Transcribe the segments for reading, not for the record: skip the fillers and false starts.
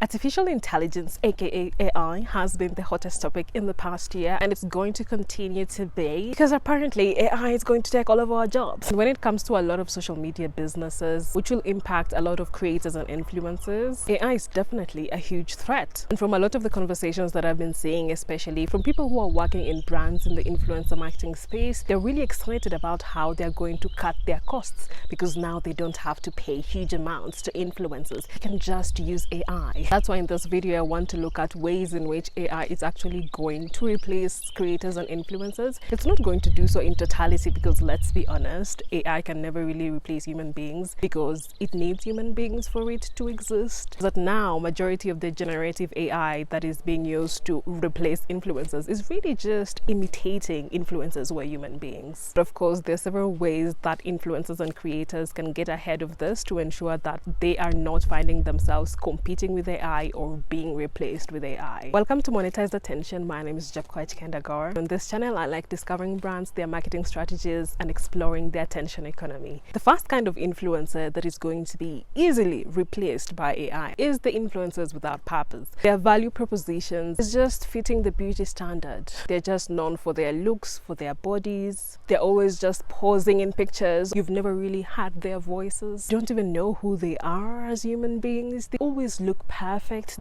Artificial intelligence, aka AI, has been the hottest topic in the past year, and it's going to continue to be because apparently AI is going to take all of our jobs. And when it comes to a lot of social media businesses, which will impact a lot of creators and influencers, AI is definitely a huge threat. And from a lot of the conversations that I've been seeing, especially from people who are working in brands in the influencer marketing space, they're really excited about how they're going to cut their costs because now they don't have to pay huge amounts to influencers. They can just use AI. That's why in this video I want to look at ways in which AI is actually going to replace creators and influencers. It's not going to do so in totality because, let's be honest, AI can never really replace human beings because it needs human beings for it to exist. But now majority of the generative AI that is being used to replace influencers is really just imitating influencers who are human beings. But of course there are several ways that influencers and creators can get ahead of this to ensure that they are not finding themselves competing with AI or being replaced with AI. Welcome to Monetize Attention. My name is jepkendagor. On this channel I like discovering brands, their marketing strategies, and exploring the attention economy. The first kind of influencer that is going to be easily replaced by AI is the influencers without purpose. Their value propositions is just fitting the beauty standard. They're just known for their looks, for their bodies. They're always just posing in pictures. You've never really heard their voices. You don't even know who they are as human beings. They always look perfect.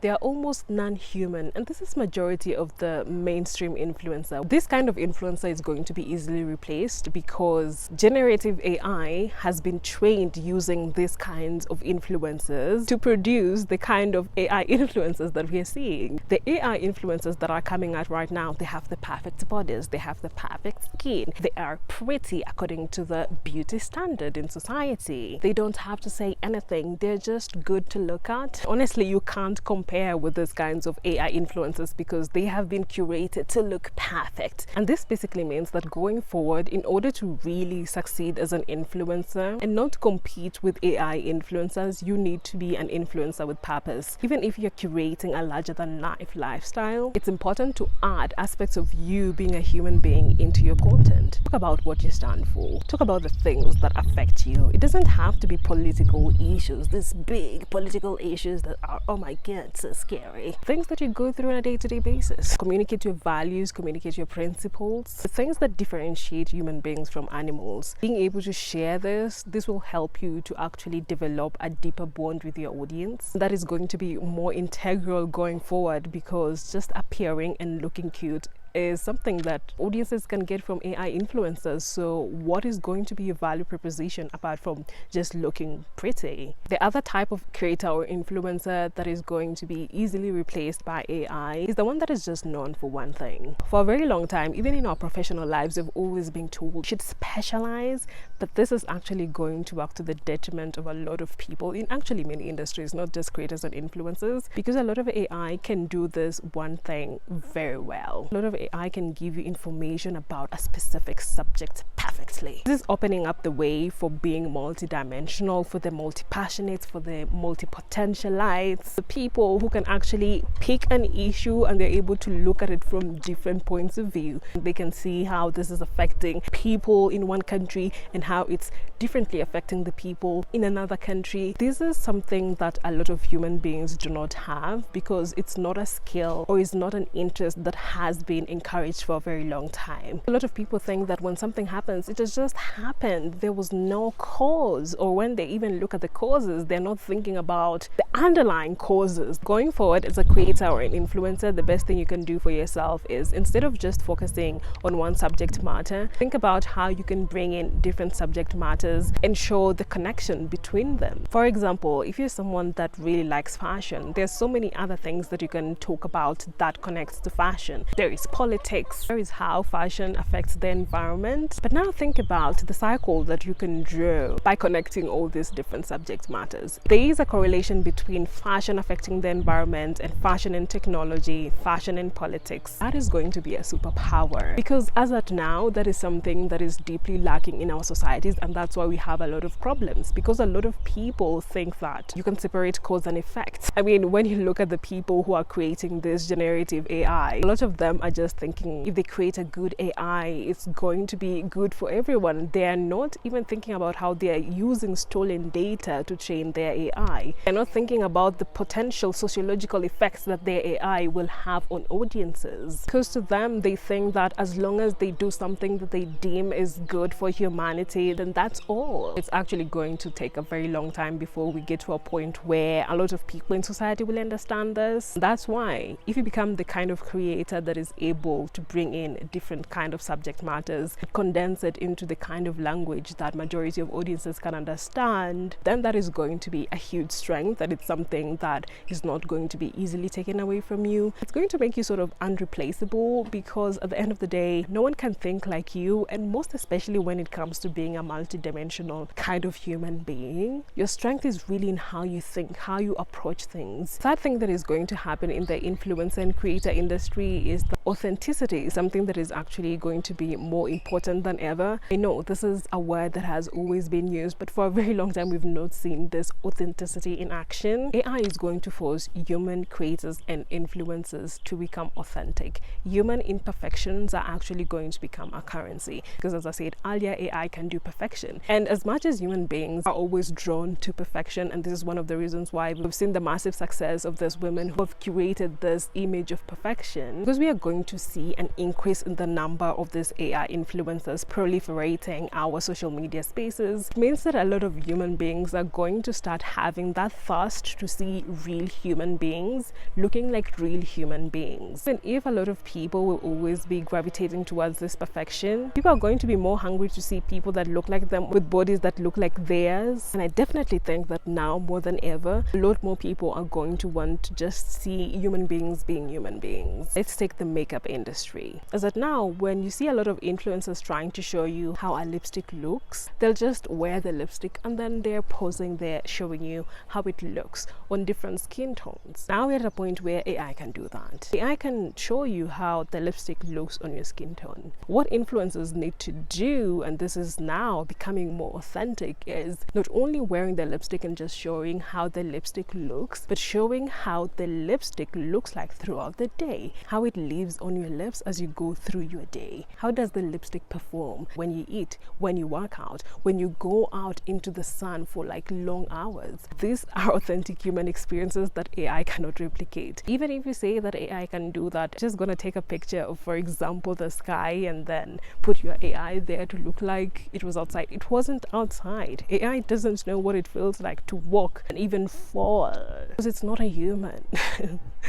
They are almost non-human, and this is majority of the mainstream influencer. This kind of influencer is going to be easily replaced because generative AI has been trained using these kinds of influencers to produce the kind of AI influencers that we are seeing. The AI influencers that are coming out right now, they have the perfect bodies, they have the perfect skin, they are pretty according to the beauty standard in society. They don't have to say anything, they're just good to look at. Honestly, you can't compare with these kinds of AI influencers because they have been curated to look perfect. And this basically means that going forward, in order to really succeed as an influencer and not compete with AI influencers, you need to be an influencer with purpose. Even if you're curating a larger than life lifestyle, it's important to add aspects of you being a human being into your content. Talk about what you stand for. Talk about the things that affect you. It doesn't have to be political issues, these big political issues that are, oh my god, so scary. Things that you go through on a day-to-day basis. Communicate your values, communicate your principles, the things that differentiate human beings from animals. Being able to share this will help you to actually develop a deeper bond with your audience. That is going to be more integral going forward because just appearing and looking cute is something that audiences can get from AI influencers. So what is going to be your value proposition apart from just looking pretty? The other type of creator or influencer that is going to be easily replaced by AI is the one that is just known for one thing. For a very long time, even in our professional lives, we've always been told we should specialize, but this is actually going to work to the detriment of a lot of people in actually many industries, not just creators and influencers, because a lot of AI can do this one thing very well. A lot of AI can give you information about a specific subject perfectly. This is opening up the way for being multidimensional, for the multi-passionates, for the multi-potentialites, the people who can actually pick an issue and they're able to look at it from different points of view. They can see how this is affecting people in one country and how it's differently affecting the people in another country. This is something that a lot of human beings do not have because it's not a skill or is not an interest that has been encouraged for a very long time. A lot of people think that when something happens, it has just happened. There was no cause, or when they even look at the causes, they're not thinking about the underlying causes. Going forward as a creator or an influencer, the best thing you can do for yourself is, instead of just focusing on one subject matter, think about how you can bring in different subject matters and show the connection between them. For example, if you're someone that really likes fashion, there's so many other things that you can talk about that connects to fashion. There is politics, there is how fashion affects the environment. But now think about the cycle that you can draw by connecting all these different subject matters. There is a correlation between fashion affecting the environment and fashion and technology, fashion and politics. That is going to be a superpower because as at now, that is something that is deeply lacking in our societies, and that's why we have a lot of problems, because a lot of people think that you can separate cause and effect. I mean, when you look at the people who are creating this generative AI, a lot of them are just just thinking if they create a good AI, it's going to be good for everyone. They are not even thinking about how they are using stolen data to train their AI. They're not thinking about the potential sociological effects that their AI will have on audiences. Because to them, they think that as long as they do something that they deem is good for humanity, then that's all. It's actually going to take a very long time before we get to a point where a lot of people in society will understand this. That's why if you become the kind of creator that is able to bring in different kind of subject matters, condense it into the kind of language that majority of audiences can understand, then that is going to be a huge strength, and it's something that is not going to be easily taken away from you. It's going to make you sort of unreplaceable, because at the end of the day, no one can think like you, and most especially when it comes to being a multidimensional kind of human being. Your strength is really in how you think, how you approach things. That thing that is going to happen in the influencer and creator industry is the authenticity, something that is actually going to be more important than ever. I know this is a word that has always been used, but for a very long time we've not seen this authenticity in action. AI is going to force human creators and influencers to become authentic. Human imperfections are actually going to become a currency, because as I said earlier, AI can do perfection, and as much as human beings are always drawn to perfection, and this is one of the reasons why we've seen the massive success of these women who have curated this image of perfection, because we are going to see an increase in the number of these AI influencers proliferating our social media spaces. It means that a lot of human beings are going to start having that thirst to see real human beings looking like real human beings. And if a lot of people will always be gravitating towards this perfection, people are going to be more hungry to see people that look like them with bodies that look like theirs. And I definitely think that now more than ever, a lot more people are going to want to just see human beings being human beings. Let's take the makeup industry. As at now, when you see a lot of influencers trying to show you how a lipstick looks, they'll just wear the lipstick and then they're posing there showing you how it looks on different skin tones. Now we're at a point where AI can do that. AI can show you how the lipstick looks on your skin tone. What influencers need to do, and this is now becoming more authentic, is not only wearing the lipstick and just showing how the lipstick looks, but showing how the lipstick looks like throughout the day, how it leaves on your lips as you go through your day. How does the lipstick perform when you eat, when you work out, when you go out into the sun for like long hours? These are authentic human experiences that AI cannot replicate. Even if you say that AI can do that, just gonna take a picture of, for example, the sky and then put your AI there to look like it was outside. It wasn't outside. AI doesn't know what it feels like to walk and even fall, because it's not a human.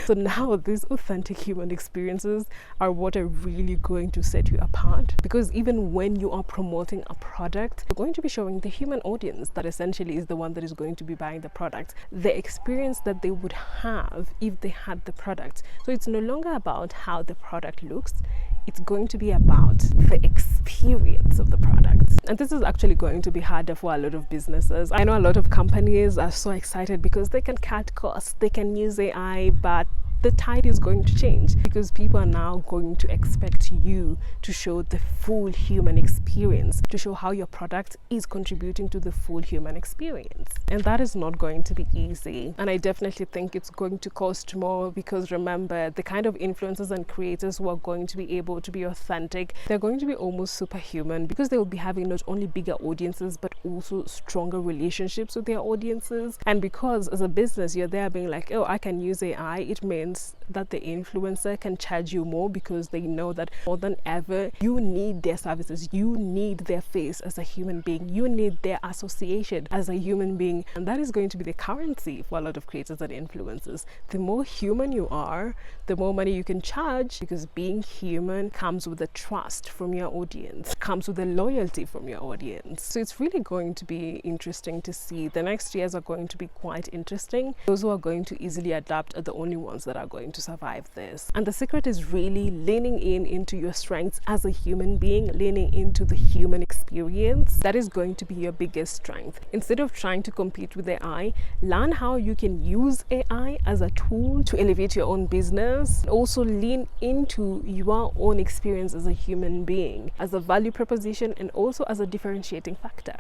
So now these authentic human experiences are what are really going to set you apart, because even when you are promoting a product, you're going to be showing the human audience that essentially is the one that is going to be buying the product, the experience that they would have if they had the product. So it's no longer about how the product looks, it's going to be about the experience of the product. And this is actually going to be harder for a lot of businesses. I know a lot of companies are so excited because they can cut costs, they can use AI, but the tide is going to change, because people are now going to expect you to show the full human experience, to show how your product is contributing to the full human experience. And that is not going to be easy. And I definitely think it's going to cost more, because remember, the kind of influencers and creators who are going to be able to be authentic, they're going to be almost superhuman, because they will be having not only bigger audiences, but also stronger relationships with their audiences. And because as a business, you're there being like, oh, I can use AI, it means that the influencer can charge you more, because they know that more than ever you need their services, you need their face as a human being, you need their association as a human being. And that is going to be the currency for a lot of creators and influencers. The more human you are, the more money you can charge, because being human comes with the trust from your audience, comes with the loyalty from your audience. So it's really going to be interesting to see. The next years are going to be quite interesting. Those who are going to easily adapt are the only ones that are going to survive this. And the secret is really leaning into your strengths as a human being, leaning into the human experience. That is going to be your biggest strength. Instead of trying to compete with AI, learn how you can use AI as a tool to elevate your own business. Also lean into your own experience as a human being, as a value proposition, and also as a differentiating factor.